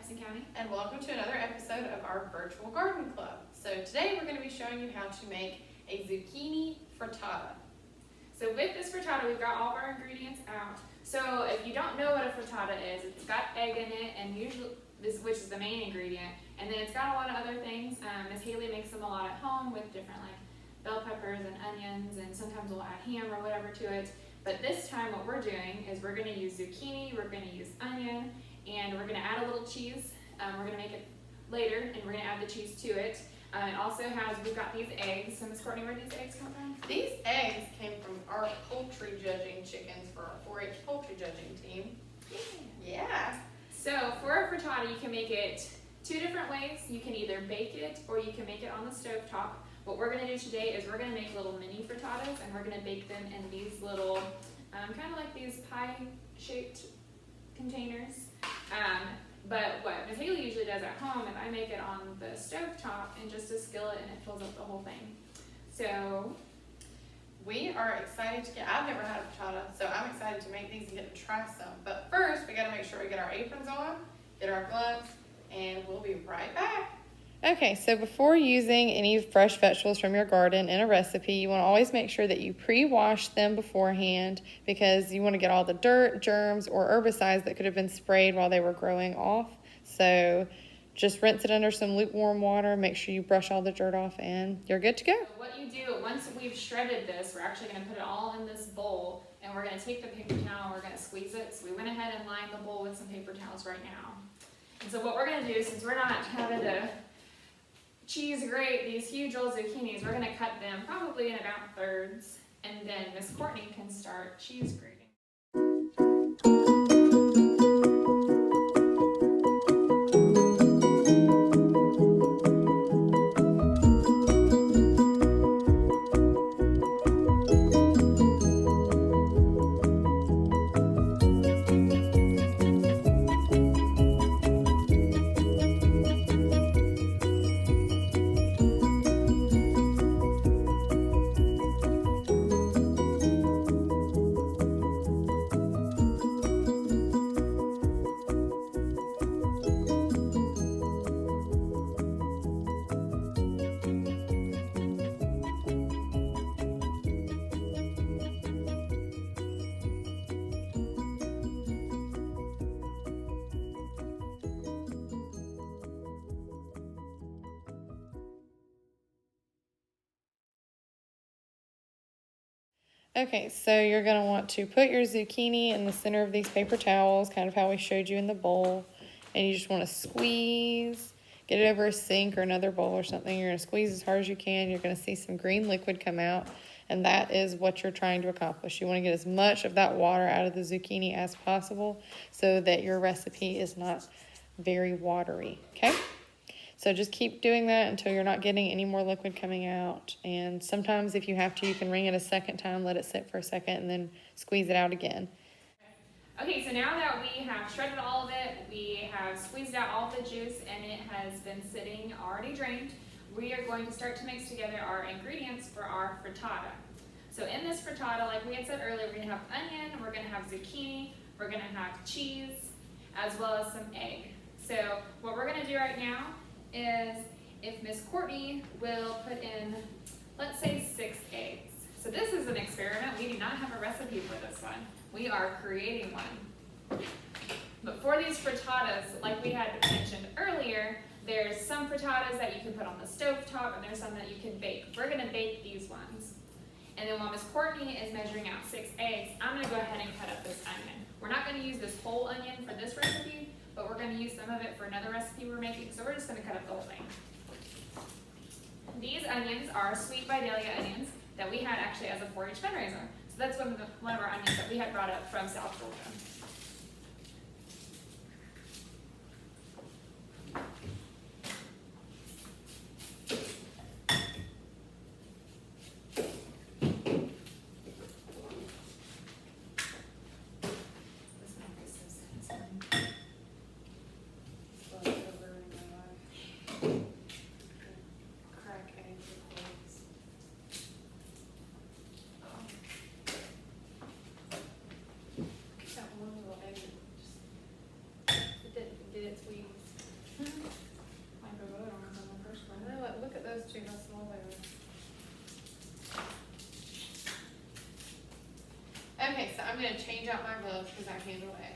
Madison County. And welcome to another episode of our virtual garden club. So today we're going to be showing you how to make a zucchini frittata. So with this frittata, we've got all of our ingredients out. So if you don't know what a frittata is, it's got egg in it, and usually which is the main ingredient, and then it's got a lot of other things. Miss Hailey makes them a lot at home with different like bell peppers and onions, and sometimes we'll add ham or whatever to it. But this time what we're doing is we're going to use zucchini, we're going to use onion, and we're going to add a little cheese. We're going to make it later, and we're going to add the cheese to it. It also has, we've got these eggs. So Miss Courtney, where do these eggs come from? These eggs came from our poultry judging chickens for our 4-H poultry judging team. Yeah. So for a frittata, you can make it two different ways. You can either bake it or you can make it on the stove top. What we're going to do today is we're going to make little mini frittatas, and we're going to bake them in these little, kind of like these pie-shaped containers. But what Miss Hailey usually does at home is I make it on the stove top in just a skillet, and it fills up the whole thing. So we are excited to I've never had a frittata, so I'm excited to make these and get to try some. But first, we got to make sure we get our aprons on, get our gloves, and we'll be right back. Okay, so before using any fresh vegetables from your garden in a recipe, you want to always make sure that you pre-wash them beforehand, because you want to get all the dirt, germs, or herbicides that could have been sprayed while they were growing off. So just rinse it under some lukewarm water, make sure you brush all the dirt off, and you're good to go. So what you do, once we've shredded this, we're actually going to put it all in this bowl, and we're going to take the paper towel, we're going to squeeze it. So we went ahead and lined the bowl with some paper towels right now. And so what we're going to do, since we're not having to cheese grate these huge old zucchinis, we're going to cut them probably in about thirds, and then Miss Courtney can start cheese grating. Okay, so you're going to want to put your zucchini in the center of these paper towels, kind of how we showed you in the bowl. And you just want to squeeze, get it over a sink or another bowl or something. You're going to squeeze as hard as you can. You're going to see some green liquid come out, and that is what you're trying to accomplish. You want to get as much of that water out of the zucchini as possible so that your recipe is not very watery, okay? So just keep doing that until you're not getting any more liquid coming out. And sometimes if you have to, you can wring it a second time, let it sit for a second, and then squeeze it out again. Okay, so now that we have shredded all of it, we have squeezed out all the juice, and it has been sitting already drained, we are going to start to mix together our ingredients for our frittata. So in this frittata, like we had said earlier, we're going to have onion, we're going to have zucchini, we're going to have cheese, as well as some egg. So what we're going to do right now is if Miss Courtney will put in, let's say 6 eggs. So this is an experiment. We do not have a recipe for this one. We are creating one. But for these frittatas, like we had mentioned earlier, there's some frittatas that you can put on the stove top, and there's some that you can bake. We're going to bake these ones. And then while Miss Courtney is measuring out 6 eggs, I'm going to go ahead and cut up this onion. We're not going to use this whole onion for this recipe, but we're going to use some of it for another recipe we're making, so we're just going to cut up the whole thing. These onions are sweet Vidalia onions that we had actually as a 4-H fundraiser. So that's one of our onions that we had brought up from South Georgia. see how small they are. Okay, so I'm gonna change out my gloves because I handle eggs.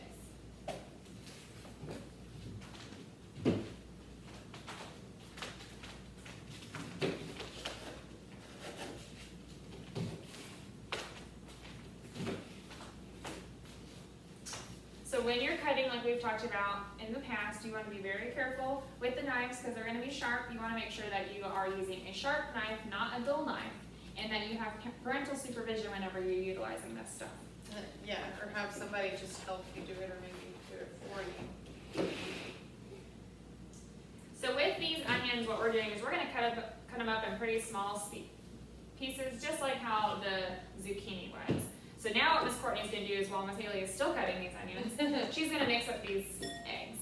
So when you're cutting, like we've talked about in the past, you want to be very careful with the knives because they're going to be sharp. You want to make sure that you are using a sharp knife, not a dull knife, and that you have parental supervision whenever you're utilizing this stuff. Yeah, or have somebody just help you do it, or maybe do it for you. So with these onions, what we're doing is we're going to cut them up in pretty small pieces, just like how the zucchini was. So now what Miss Courtney's going to do is, while Miss Hailey is still cutting these onions, she's going to mix up these eggs.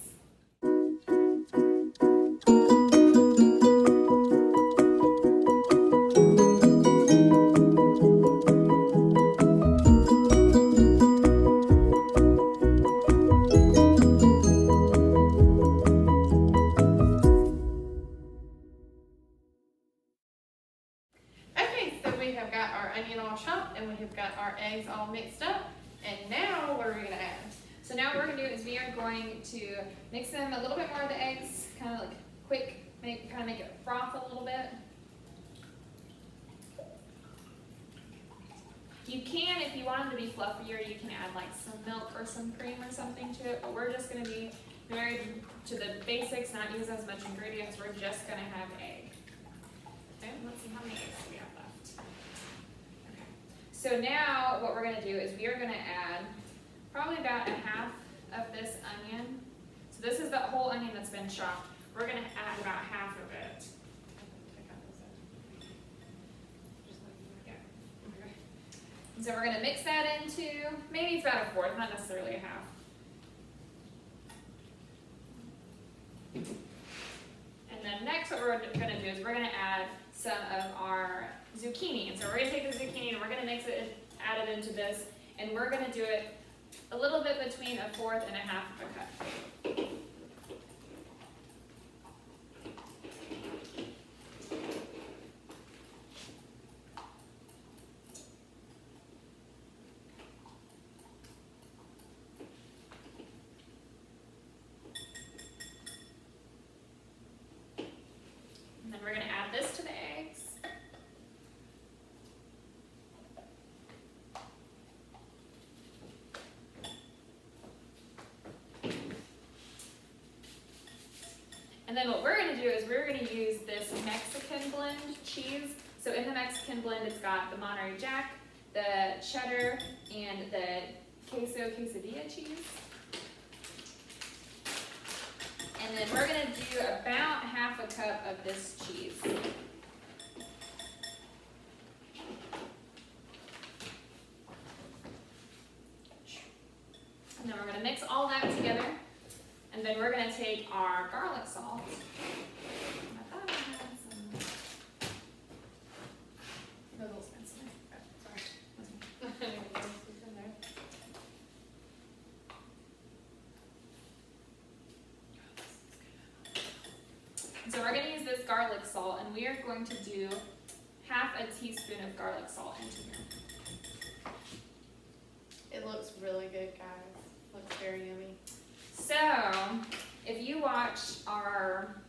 Okay, so we have got our onion all chopped and we have got our eggs all mixed up. And now what are we gonna add? So now what we're going to do is we are going to mix them a little bit more of the eggs, kind of like quick, kind of make it froth a little bit. You can, if you want them to be fluffier, you can add like some milk or some cream or something to it, but we're just going to be very to the basics, not use as much ingredients. We're just going to have egg. Okay, let's see how many eggs we have left. Okay. So now what we're going to do is we are going to add probably about a half of this onion. So this is the whole onion that's been chopped. We're going to add about half of it. And so we're going to mix that into, maybe it's about a fourth, not necessarily a half. And then next what we're going to do is we're going to add some of our zucchini. And so we're going to take the zucchini and we're going to mix it, add it into this, and we're going to do it a little bit between a fourth and a half of a cup. And then we're going to add this to the eggs. And then what we're going to do is we're going to use this Mexican blend cheese. So in the Mexican blend, it's got the Monterey Jack, the cheddar, and the quesadilla cheese. And then we're going to do about half a cup of this cheese. And then we're going to mix all that together. And then we're going to take our garlic salt. I thought I had some. No, little Spencer. Oh, sorry. So we're going to use this garlic salt, and we are going to do half a teaspoon of garlic salt into here. It looks really good, guys. Looks very yummy. So, if you watch our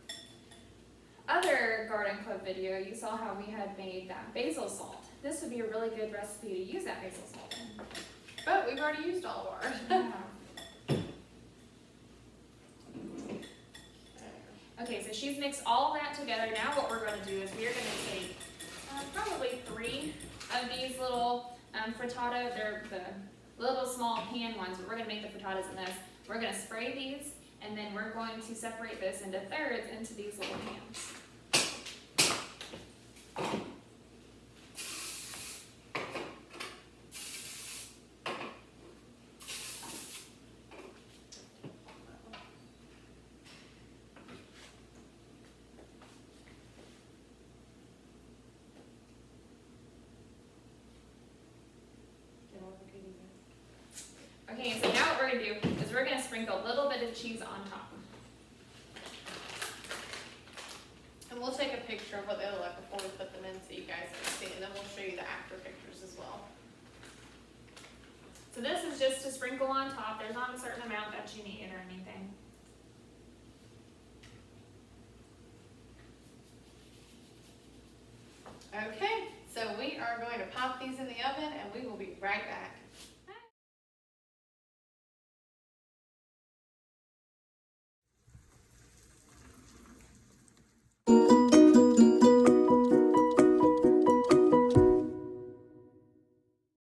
other Garden Club video, you saw how we had made that basil salt. This would be a really good recipe to use that basil salt in. But we've already used all of ours. Yeah. Okay, so she's mixed all that together. Now what we're going to do is we're going to take probably 3 of these little frittata. They're the little small pan ones, but we're going to make the frittatas in this. We're going to spray these, and then we're going to separate this into thirds into these little pans. Okay, so now what we're going to do is we're going to sprinkle a little bit of cheese on top. And we'll take a picture picture of what they look like before we put them in so you guys can see, and then we'll show you the after pictures as well. So this is just to sprinkle on top. There's not a certain amount that you need or anything. Okay, so we are going to pop these in the oven and we will be right back.